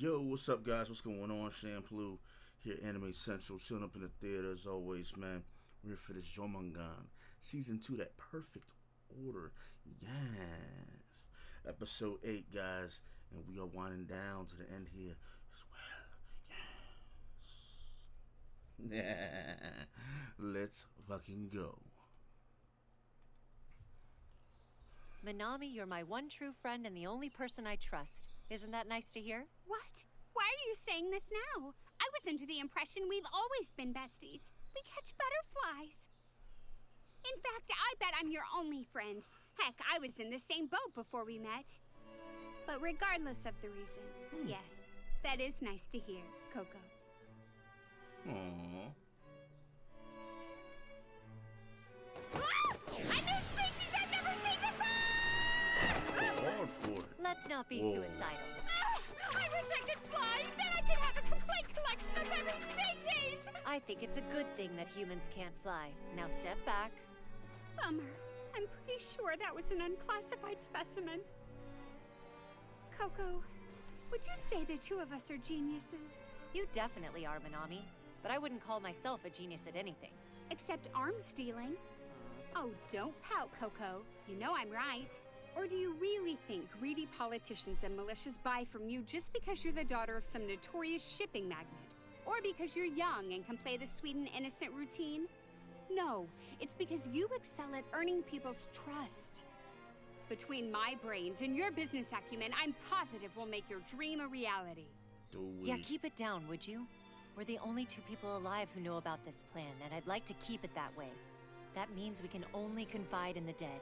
Yo, what's up, guys? What's going on? Shampoo here, Anime Central, chilling up in the theater as always, man. We're here for this Jormungand Season 2, that perfect order. Yes. Episode 8, guys. And we are winding down to the end here as well. Yes. Let's fucking go. Minami, you're my one true friend and the only person I trust. Isn't that nice to hear? What? Why are you saying this now? I was under the impression we've always been besties. We catch butterflies. In fact, I bet I'm your only friend. Heck, I was in the same boat before we met. But regardless of the reason, yes, that is nice to hear, Coco. Aww. Ah! I know species I've never seen before! Hard for it. Let's not be suicidal. I wish I could fly! Then I could have a complete collection of every species! I think it's a good thing that humans can't fly. Now step back. Bummer. I'm pretty sure that was an unclassified specimen. Coco, would you say the two of us are geniuses? You definitely are, Minami. But I wouldn't call myself a genius at anything. Except arm stealing. Oh, don't pout, Coco. You know I'm right. Or do you really think greedy politicians and militias buy from you just because you're the daughter of some notorious shipping magnate? Or because you're young and can play the sweet and innocent routine? No, it's because you excel at earning people's trust. Between my brains and your business acumen, I'm positive we'll make your dream a reality. Yeah, keep it down, would you? We're the only two people alive who know about this plan, and I'd like to keep it that way. That means we can only confide in the dead.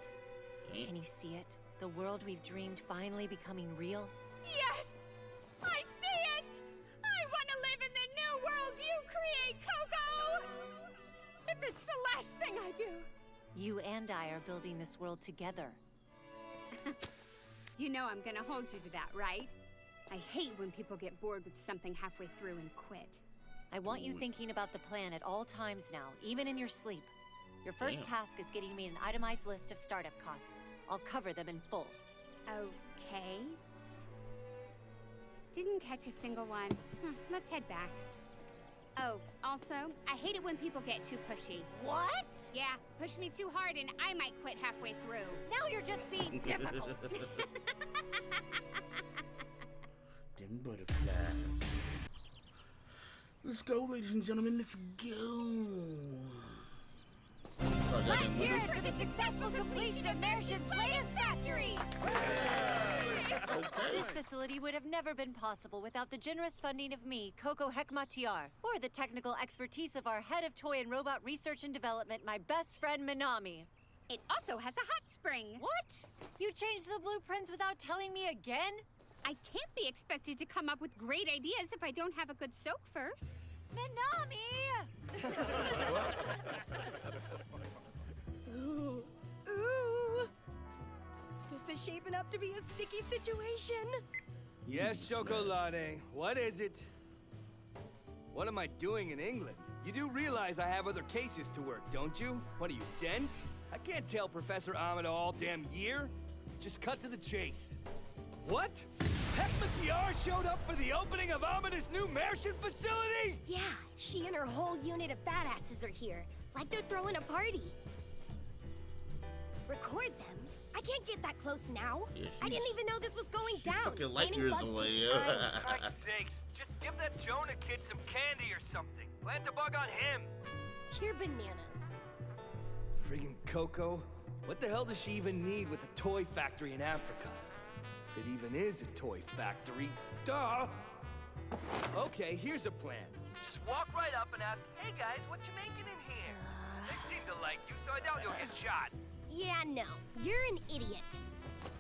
Can you see it? The world we've dreamed finally becoming real? Yes! I see it! I want to live in the new world you create, Coco! If it's the last thing I do. You and I are building this world together. You know I'm gonna hold you to that, right? I hate when people get bored with something halfway through and quit. I want you thinking about the plan at all times now, even in your sleep. Your first task is getting me an itemized list of startup costs. I'll cover them in full. Okay. Didn't catch a single one. Let's head back. Oh, also, I hate it when people get too pushy. What? Yeah, push me too hard and I might quit halfway through. Now you're just being difficult. Them butterflies. Let's go, ladies and gentlemen. Let's go. Let's hear it for the successful completion of Mership's latest factory! Okay. This facility would have never been possible without the generous funding of me, Coco Hecmatiar, or the technical expertise of our head of toy and robot research and development, my best friend Minami. It also has a hot spring. What? You changed the blueprints without telling me again? I can't be expected to come up with great ideas if I don't have a good soak first. Minami! Ooh. This is shaping up to be a sticky situation. Yes, Chocolate. What is it? What am I doing in England? You do realize I have other cases to work, don't you? What are you, dense? I can't tell Professor Ahmed all damn year. Just cut to the chase. What? Hecmatiar showed up for the opening of Ahmed's new Merchant facility? Yeah, she and her whole unit of badasses are here, like they're throwing a party. Record them? I can't get that close now. Yeah, I didn't even know this was going down. Fucking light Painting years bugs away. takes time. For Christ's sakes, just give that Jonah kid some candy or something. Plant a bug on him. You're bananas. Friggin' Coco, what the hell does she even need with a toy factory in Africa? If it even is a toy factory. Duh! Okay, here's a plan. Just walk right up and ask, hey guys, what you making in here? They seem to like you, so I doubt you'll get shot. Yeah, no. You're an idiot.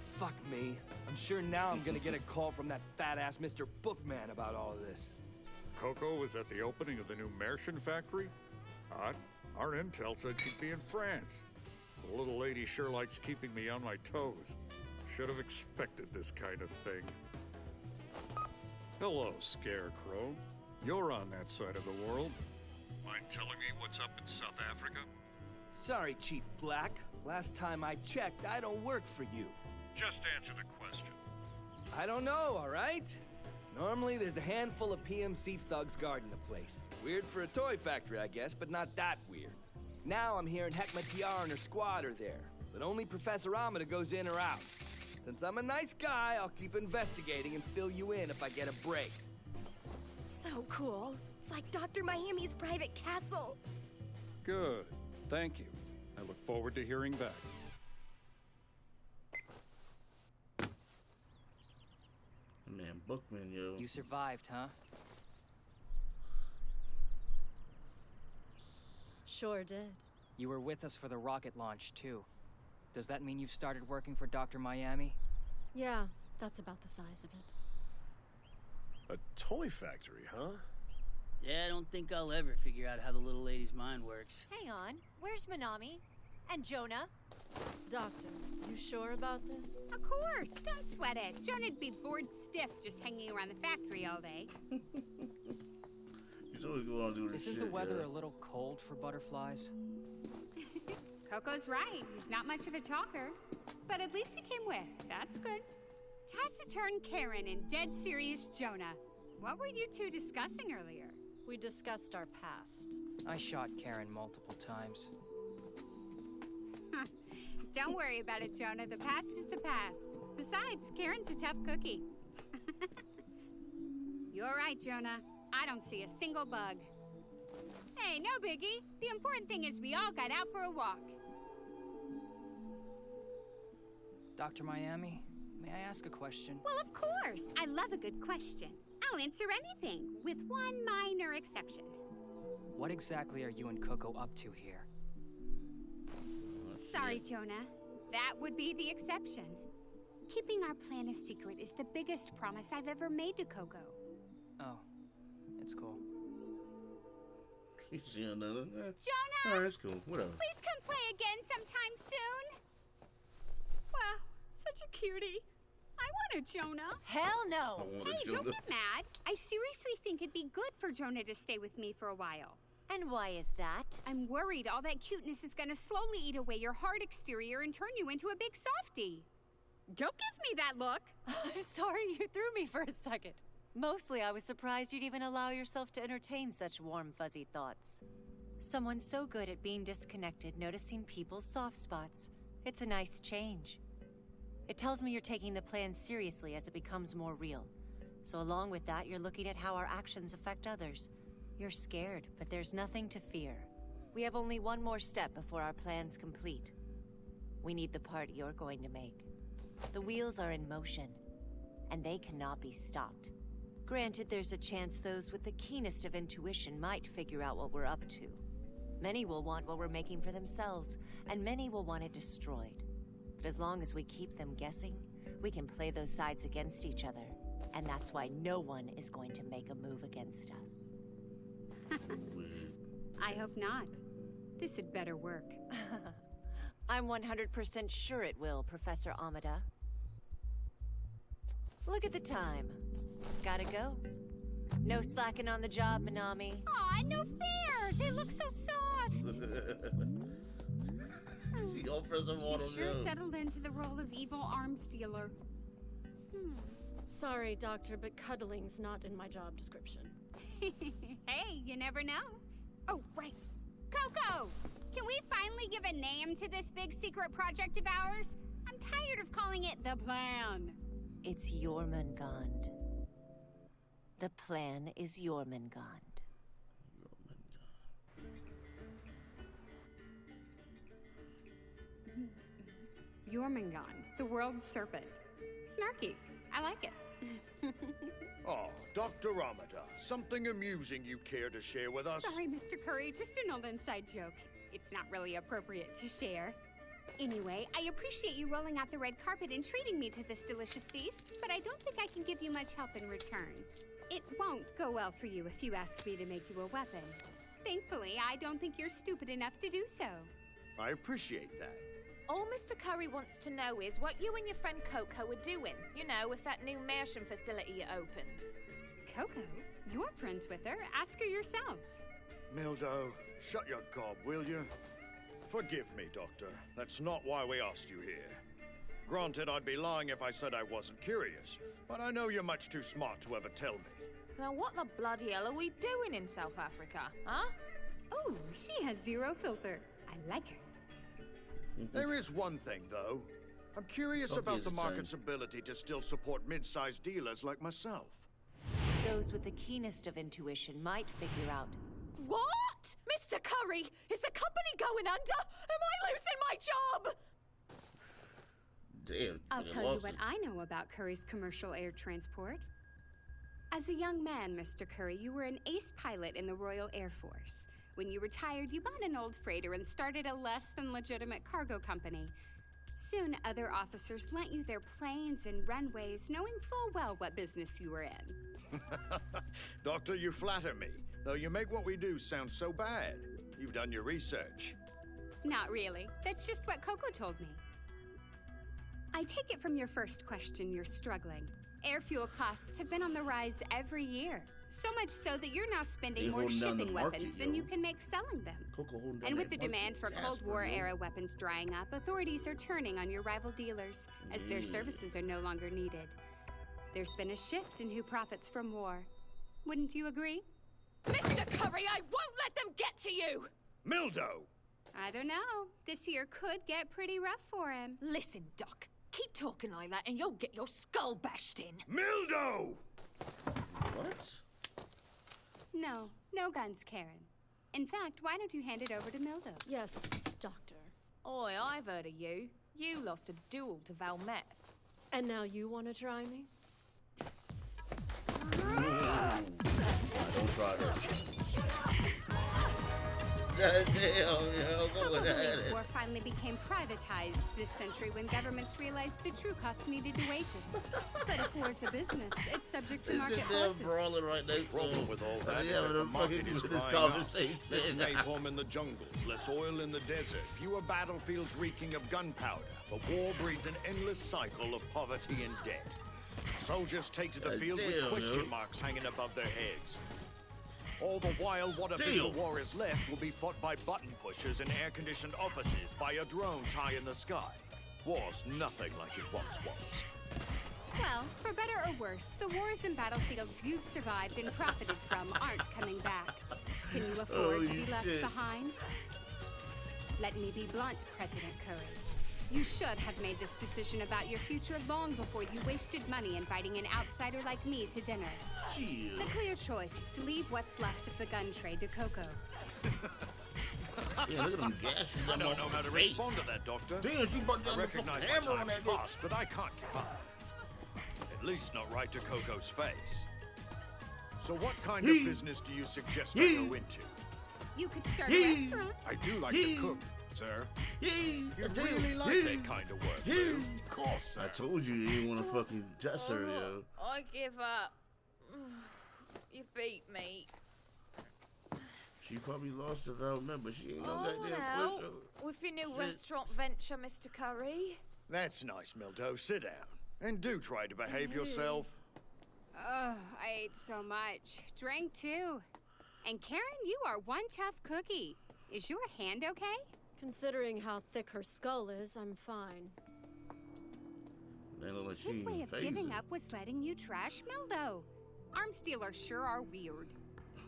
Fuck me. I'm sure now I'm gonna get a call from that fat-ass Mr. Bookman about all of this. Coco was at the opening of the new Merchant factory? Odd. Our intel said she'd be in France. The little lady sure likes keeping me on my toes. Should have expected this kind of thing. Hello, Scarecrow. You're on that side of the world. Mind telling me what's up in South Africa? Sorry, Chief Black. Last time I checked, I don't work for you. Just answer the question. I don't know, all right? Normally, there's a handful of PMC thugs guarding the place. Weird for a toy factory, I guess, but not that weird. Now I'm hearing Hecmatiar and her squad are there, but only Professor Amida goes in or out. Since I'm a nice guy, I'll keep investigating and fill you in if I get a break. So cool. It's like Dr. Miami's private castle. Good. Thank you. I look forward to hearing back. Man, Bookman, yo. You survived, huh? Sure did. You were with us for the rocket launch, too. Does that mean you've started working for Dr. Miami? Yeah, that's about the size of it. A toy factory, huh? Yeah, I don't think I'll ever figure out how the little lady's mind works. Hang on, where's Manami? And Jonah? Doctor, you sure about this? Of course, don't sweat it. Jonah'd be bored stiff just hanging around the factory all day. He's always going on doing this Isn't shit, the weather yeah. a little cold for butterflies? Coco's right. He's not much of a talker. But at least he came with. That's good. Taciturn Karen and dead serious Jonah. What were you two discussing earlier? We discussed our past. I shot Karen multiple times. Don't worry about it, Jonah. The past is the past. Besides, Karen's a tough cookie. You're right, Jonah. I don't see a single bug. Hey, no biggie. The important thing is we all got out for a walk. Dr. Miami, may I ask a question? Well, of course. I love a good question. I'll answer anything, with one minor exception. What exactly are you and Coco up to here? Sorry, Jonah. That would be the exception. Keeping our plan a secret is the biggest promise I've ever made to Coco. Oh, it's cool. You see another? Jonah! Alright, it's cool. Whatever. Please come play again sometime soon. Wow, such a cutie. I want a Jonah. Hell I no! want a Hey, don't Jonah. get mad. I seriously think it'd be good for Jonah to stay with me for a while. And why is that? I'm worried all that cuteness is gonna slowly eat away your hard exterior and turn you into a big softie. Don't give me that look. I'm sorry you threw me for a second. Mostly I was surprised you'd even allow yourself to entertain such warm, fuzzy thoughts. Someone so good at being disconnected, noticing people's soft spots. It's a nice change. It tells me you're taking the plan seriously as it becomes more real. So along with that, you're looking at how our actions affect others. You're scared, but there's nothing to fear. We have only one more step before our plan's complete. We need the part you're going to make. The wheels are in motion, and they cannot be stopped. Granted, there's a chance those with the keenest of intuition might figure out what we're up to. Many will want what we're making for themselves, and many will want it destroyed. But as long as we keep them guessing, we can play those sides against each other. And that's why no one is going to make a move against us. I hope not. This had better work. I'm 100% sure it will, Professor Amida. Look at the time. Gotta go. No slacking on the job, Manami. Aw, no fair! They look so soft! She go for some water. She sure settled into the role of evil arms dealer. Sorry, Doctor, but cuddling's not in my job description. Hey, you never know. Oh, right. Coco! Can we finally give a name to this big secret project of ours? I'm tired of calling it the plan. It's Jormungand. The plan is Jormungand. Jormungand, the world's serpent. Snarky. I like it. Oh, Dr. Amida, something amusing you care to share with us? Sorry, Mr. Curry, just an old inside joke. It's not really appropriate to share. Anyway, I appreciate you rolling out the red carpet and treating me to this delicious feast, but I don't think I can give you much help in return. It won't go well for you if you ask me to make you a weapon. Thankfully, I don't think you're stupid enough to do so. I appreciate that. All Mr. Curry wants to know is what you and your friend Coco were doing, you know, with that new immersion facility you opened. Coco? You're friends with her. Ask her yourselves. Mildo, shut your gob, will you? Forgive me, Doctor. That's not why we asked you here. Granted, I'd be lying if I said I wasn't curious, but I know you're much too smart to ever tell me. Now what the bloody hell are we doing in South Africa, huh? Oh, she has zero filter. I like her. There is one thing, though. I'm curious about the market's ability to still support mid-sized dealers like myself. Those with the keenest of intuition might figure out. What? Mr. Curry, is the company going under? Am I losing my job? Damn. I'll tell you what I know about Curry's commercial air transport. As a young man, Mr. Curry, you were an ace pilot in the Royal Air Force. When you retired, you bought an old freighter and started a less than legitimate cargo company. Soon, other officers lent you their planes and runways, knowing full well what business you were in. Doctor, you flatter me, though you make what we do sound so bad. You've done your research. Not really. That's just what Coco told me. I take it from your first question you're struggling. Air fuel costs have been on the rise every year. So much so that you're now spending more shipping weapons than you can make selling them. And with the demand for Cold War-era weapons drying up, authorities are turning on your rival dealers, as their services are no longer needed. There's been a shift in who profits from war. Wouldn't you agree? Mr. Curry, I won't let them get to you! Mildo! I don't know. This year could get pretty rough for him. Listen, Doc. Keep talking like that and you'll get your skull bashed in. Mildo! What? No, no guns, Karen. In fact, why don't you hand it over to Mildo? Yes, Doctor. Oi, I've heard of you. You lost a duel to Valmet. And now you want to try me? Don't try that. Police war finally became privatized this century when governments realized the true cost needed to wage it. But if war's a business, it's subject to market forces. Right the problem with all that is that the market is drying up. Less napalm in the jungles, less oil in the desert, fewer battlefields reeking of gunpowder. But war breeds an endless cycle of poverty and debt. Soldiers take to the field with question marks hanging above their heads. All the while, what official war is left will be fought by button pushers and air-conditioned offices via drones high in the sky. War's nothing like it once was. Well, for better or worse, the wars and battlefields you've survived and profited from aren't coming back. Can you afford to be left behind? Let me be blunt, President Curry. You should have made this decision about your future long before you wasted money inviting an outsider like me to dinner. The clear choice is to leave what's left of the gun trade to Coco. Yeah, look at them gashes. I don't know how to respond to that, Doctor. Damn, you brought down I recognize my time's past, but I can't give up. At least not right to Coco's face. So what kind of business do you suggest I go into? You could start a restaurant. I do like to cook, sir. You really like that kind of work, Lou? Of course, sir. I told you you didn't want to fucking touch her, yo. I give up. You beat me. She probably lost her Valmet, but she ain't no goddamn now, pusher. with your new restaurant venture, Mr. Curry. That's nice, Mildo. Sit down. And do try to behave yourself. Oh, I ate so much. Drank too. And Karen, you are one tough cookie. Is your hand okay? Considering how thick her skull is, I'm fine. His way of giving up was letting you trash Mildo. Arms dealers sure are weird.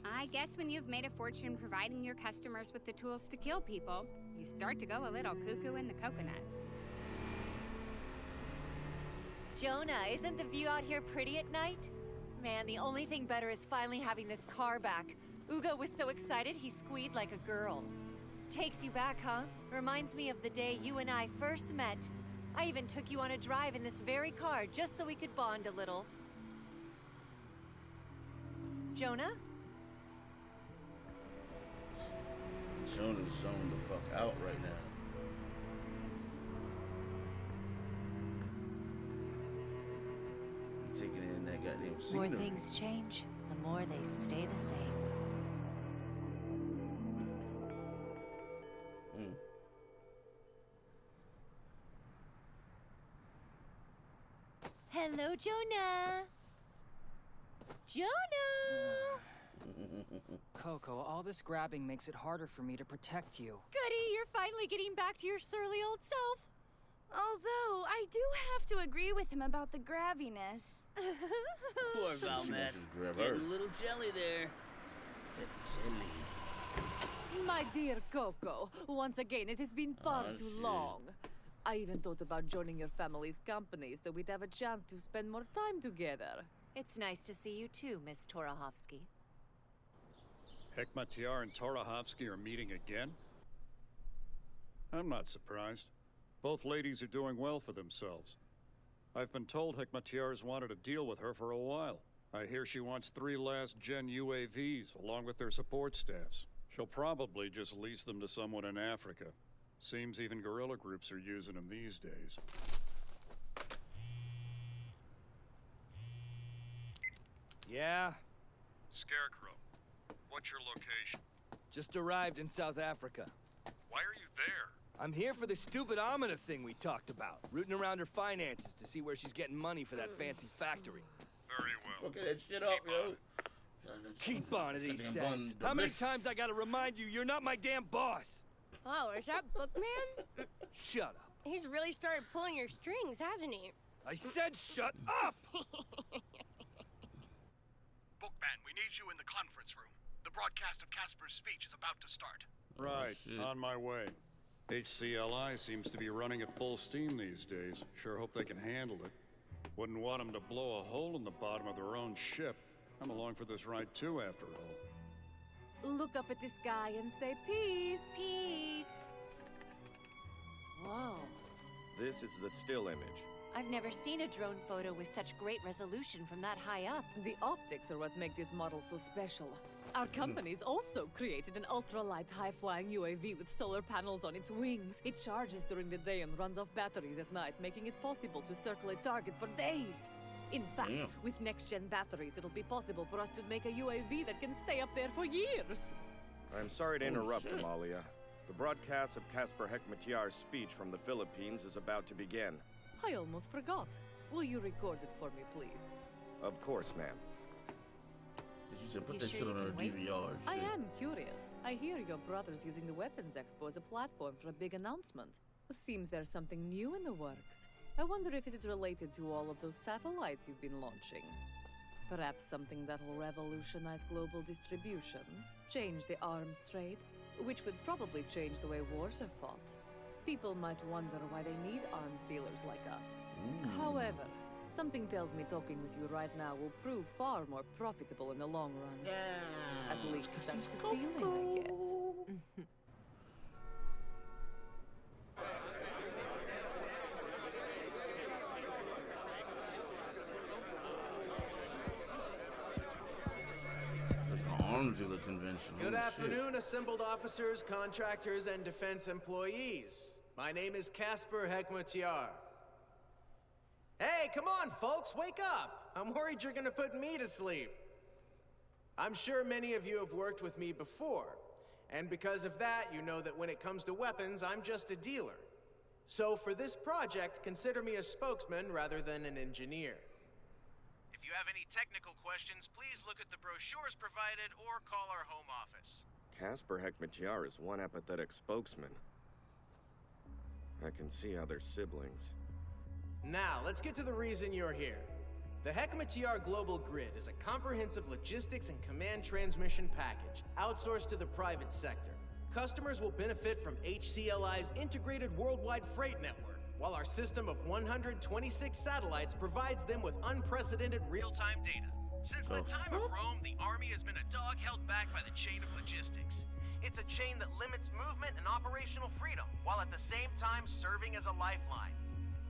I guess when you've made a fortune providing your customers with the tools to kill people, you start to go a little cuckoo in the coconut. Jonah, isn't the view out here pretty at night? Man, the only thing better is finally having this car back. Ugo was so excited he squealed like a girl. Takes you back, huh? Reminds me of the day you and I first met. I even took you on a drive in this very car just so we could bond a little. Jonah? Jonah's zoned the fuck out right now. He taking in that goddamn The scenery. more things change, the more they stay the same. Hello, Jonah! Jonah! Coco, all this grabbing makes it harder for me to protect you. Goody, you're finally getting back to your surly old self. Although, I do have to agree with him about the graviness. Poor Valmet. Getting a little jelly there. Jelly. My dear Coco, once again, it has been far too long. I even thought about joining your family's company so we'd have a chance to spend more time together. It's nice to see you too, Miss Torahovsky. Hecmatiar and Torahovsky are meeting again? I'm not surprised. Both ladies are doing well for themselves. I've been told Hecmatiar's wanted a deal with her for a while. I hear she wants 3 last-gen UAVs, along with their support staffs. She'll probably just lease them to someone in Africa. Seems even guerrilla groups are using them these days. Yeah? Scarecrow, what's your location? Just arrived in South Africa. Why are you there? I'm here for the stupid Amina thing we talked about. Rooting around her finances to see where she's getting money for that fancy factory. Very well. Fucking that shit up, yo. Keep on, as he says. How many times I gotta remind you, you're not my damn boss? Oh, is that Bookman? Shut up. He's really started pulling your strings, hasn't he? I said shut up! Bookman, we need you in the conference room. The broadcast of Casper's speech is about to start. Right, on my way. HCLI seems to be running at full steam these days. Sure hope they can handle it. Wouldn't want them to blow a hole in the bottom of their own ship. I'm along for this ride too, after all. Look up at the sky and say peace. Peace. Whoa. This is the still image. I've never seen a drone photo with such great resolution from that high up. The optics are what make this model so special. Our company's also created an ultralight high-flying UAV with solar panels on its wings. It charges during the day and runs off batteries at night, making it possible to circle a target for days. In fact, with next-gen batteries, it'll be possible for us to make a UAV that can stay up there for years. I'm sorry to interrupt, Amalia. The broadcast of Casper Hecmatiar's speech from the Philippines is about to begin. I almost forgot. Will you record it for me, please? Of course, ma'am. She said put that shit on her DVR. I am curious. I hear your brother's using the Weapons Expo as a platform for a big announcement. Seems there's something new in the works. I wonder if it is related to all of those satellites you've been launching. Perhaps something that'll revolutionize global distribution, change the arms trade, which would probably change the way wars are fought. People might wonder why they need arms dealers like us. However, something tells me talking with you right now will prove far more profitable in the long run. At least that's the feeling I get. Arms dealer convention. Good afternoon, assembled officers, contractors, and defense employees. My name is Casper Hecmatiar. Hey, come on, folks, wake up! I'm worried you're gonna put me to sleep. I'm sure many of you have worked with me before, and because of that, you know that when it comes to weapons, I'm just a dealer. So for this project, consider me a spokesman rather than an engineer. If you have any technical questions, please look at the brochures provided or call our home office. Casper Hecmatiar is one apathetic spokesman. I can see how they're siblings. Now, let's get to the reason you're here. The Hecmatiar Global Grid is a comprehensive logistics and command transmission package outsourced to the private sector. Customers will benefit from HCLI's integrated worldwide freight network, while our system of 126 satellites provides them with unprecedented real-time data. Since the time of Rome, the Army has been a dog held back by the chain of logistics. It's a chain that limits movement and operational freedom, while at the same time serving as a lifeline.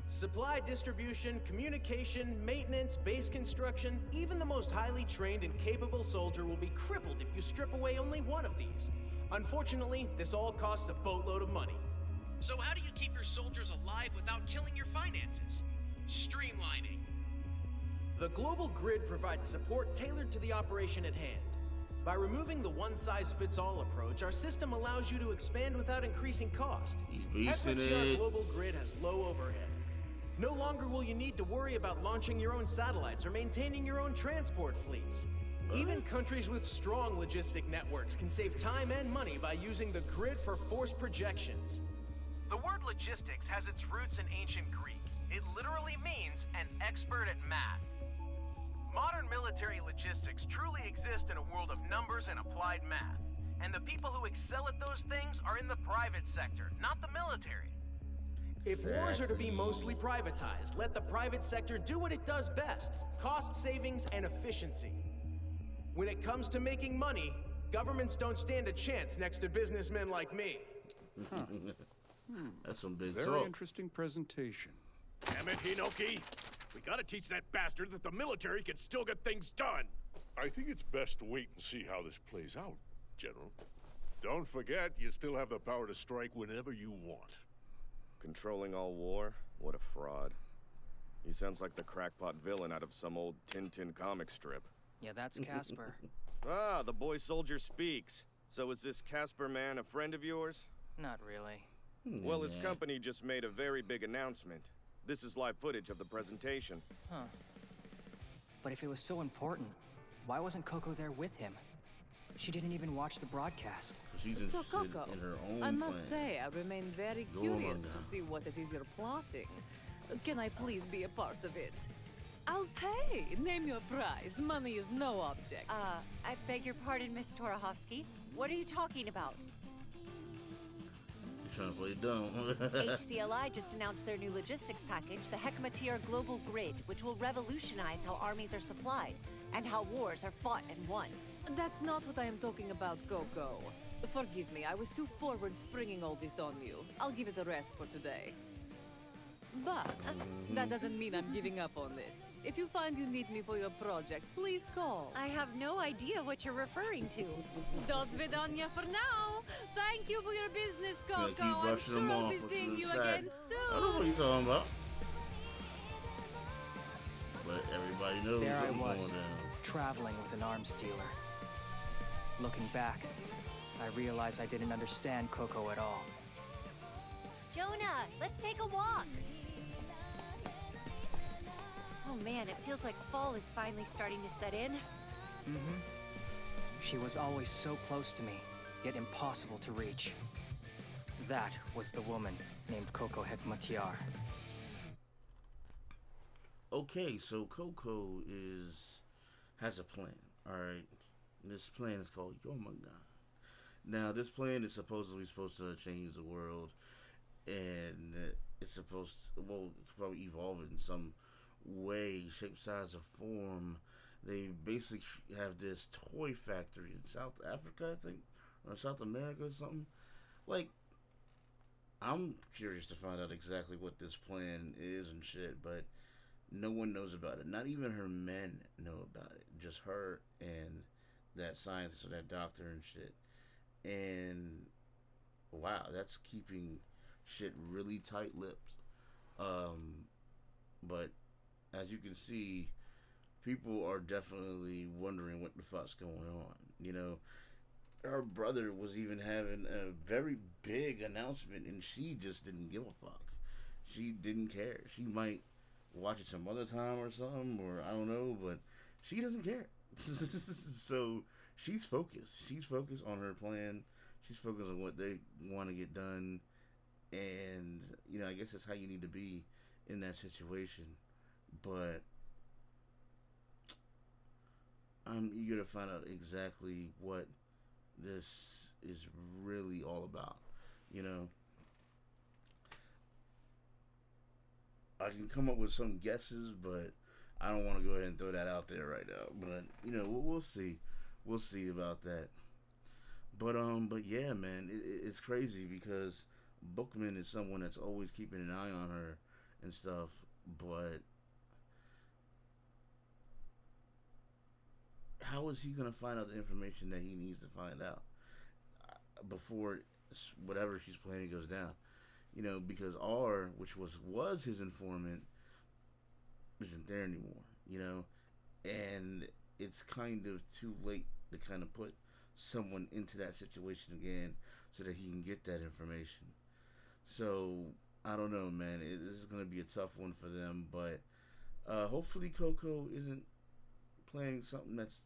Supply distribution, communication, maintenance, base construction, even the most highly trained and capable soldier will be crippled if you strip away only one of these. Unfortunately, this all costs a boatload of money. So how do you keep your soldiers alive without killing your finances? Streamlining. The Global Grid provides support tailored to the operation at hand. By removing the one-size-fits-all approach, our system allows you to expand without increasing cost. Hecmatiar Global Grid has low overhead. No longer will you need to worry about launching your own satellites or maintaining your own transport fleets. Even countries with strong logistic networks can save time and money by using the grid for force projections. The word logistics has its roots in ancient Greek. It literally means an expert at math. Modern military logistics truly exist in a world of numbers and applied math. And the people who excel at those things are in the private sector, not the military. If wars are to be mostly privatized, let the private sector do what it does best: cost savings and efficiency. When it comes to making money, governments don't stand a chance next to businessmen like me. That's some big Very talk. interesting presentation. Damn it, Hinoki! We gotta teach that bastard that the military can still get things done! I think it's best to wait and see how this plays out, General. Don't forget, you still have the power to strike whenever you want. Controlling all war? What a fraud. He sounds like the crackpot villain out of some old Tintin comic strip. Yeah, that's Casper. Ah, the boy soldier speaks. So is this Casper man a friend of yours? Not really. Well, his company just made a very big announcement. This is live footage of the presentation. Huh. But if it was so important, why wasn't Coco there with him? She didn't even watch the broadcast. She's So, interested Coco, in her own I must plan. say, I remain very curious to see what it is you're plotting. Can I please be a part of it? I'll pay. Name your price. Money is no object. I beg your pardon, Miss Torahovsky. What are you talking about? You're trying to play dumb. HCLI just announced their new logistics package, the Hecmatiar Global Grid, which will revolutionize how armies are supplied and how wars are fought and won. That's not what I am talking about, Coco. Forgive me, I was too forward springing all this on you. I'll give it a rest for today. But that doesn't mean I'm giving up on this. If you find you need me for your project, please call. I have no idea what you're referring to. Do svidanya for now. Thank you for your business, Gonna keep Coco. I'm brushing sure them I'll off be with seeing the you fact. again I don't know what soon. you're talking about. But everybody knows There I what's was, going down. traveling with an arms dealer. Looking back, I realized I didn't understand Coco at all. Jonah, let's take a walk. Oh man, it feels like fall is finally starting to set in. Mm-hmm. She was always so close to me, yet impossible to reach. That was the woman named Coco Hecmatiar. Okay, so Coco has a plan. All right, this plan is called Jormungand. Now, this plan is supposed to change the world, and it's supposed to, probably evolve in some way, shape, size, or form. They basically have this toy factory in South Africa, I think, or South America or something. Like, I'm curious to find out exactly what this plan is and shit, but no one knows about it. Not even her men know about it. Just her and that scientist or that doctor and shit. And wow, that's keeping shit really tight-lipped. But as you can see, people are definitely wondering what the fuck's going on. You know, her brother was even having a very big announcement, and she just didn't give a fuck. She didn't care. She might watch it some other time or something, or I don't know, but she doesn't care. So she's focused. She's focused on her plan. She's focused on what they want to get done. And, you know, I guess that's how you need to be in that situation. But I'm eager to find out exactly what this is really all about. You know, I can come up with some guesses, but I don't want to go ahead and throw that out there right now. But, you know, we'll see. We'll see about that. But yeah, man, it's crazy because Bookman is someone that's always keeping an eye on her and stuff. But how is he going to find out the information that he needs to find out before whatever she's planning goes down? You know, because R, which was his informant, isn't there anymore, you know? And it's kind of too late to kind of put someone into that situation again so that he can get that information. So, I don't know, man. This is going to be a tough one for them, but hopefully Coco isn't playing something that's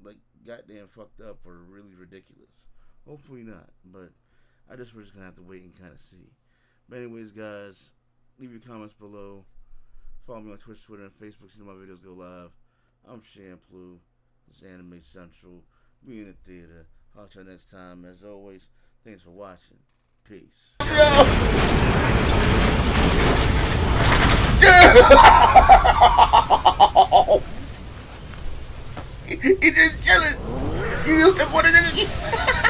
like goddamn fucked up or really ridiculous. Hopefully not, but we're just going to have to wait and kind of see. But anyways, guys, leave your comments below. Follow me on Twitch, Twitter, and Facebook. See my videos go live. I'm Shampoo. It's Anime Central. We in the theater. I'll tell you next time. As always, thanks for watching. Peace. He just chilling. He used to put it in.